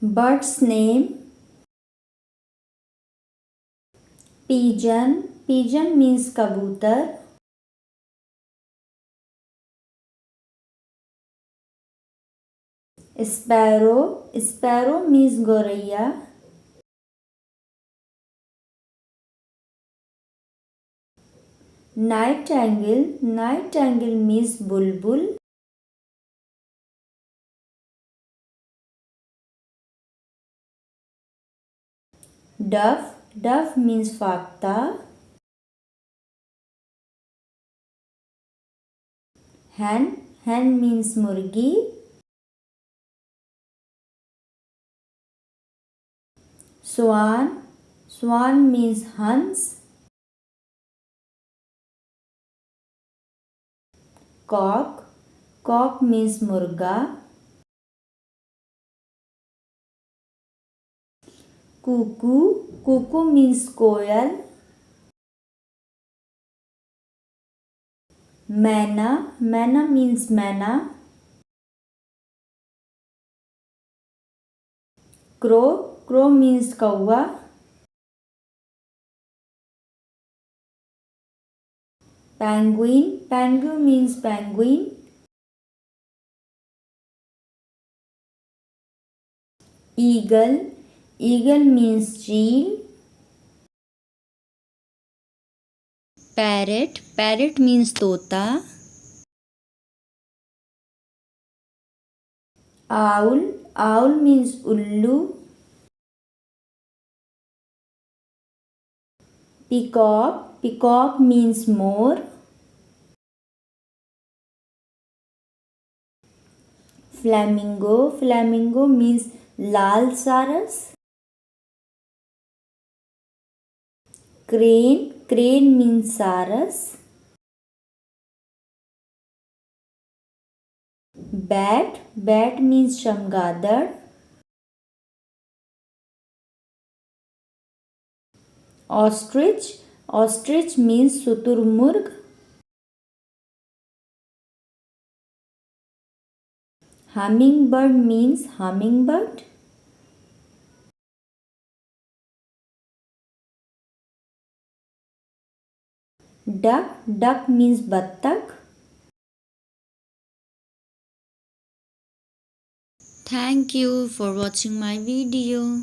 Bird's name: pigeon. Pigeon means kabutar. Sparrow. Sparrow means goraiya. Nightingale. Nightingale means bulbul. Dove. Dove means fakta. Hen. Hen means murgi. Swan. Swan means hans. Cock. Cock means murga. Cuckoo. Cuckoo means koyal. Manna. Manna means manna. Crow. Crow means kawa. Penguin. Penguin means penguin. Eagle. Eagle means cheel. Parrot. Parrot means tota. Owl. Owl means ullu. Peacock. Peacock means more. Flamingo. Flamingo means lal saras. Crane. Crane means saras. Bat. Bat means shamgadad. Ostrich. Ostrich means suturmurg. Hummingbird means hummingbird. Duck. Duck means battak. Thank you for watching my video.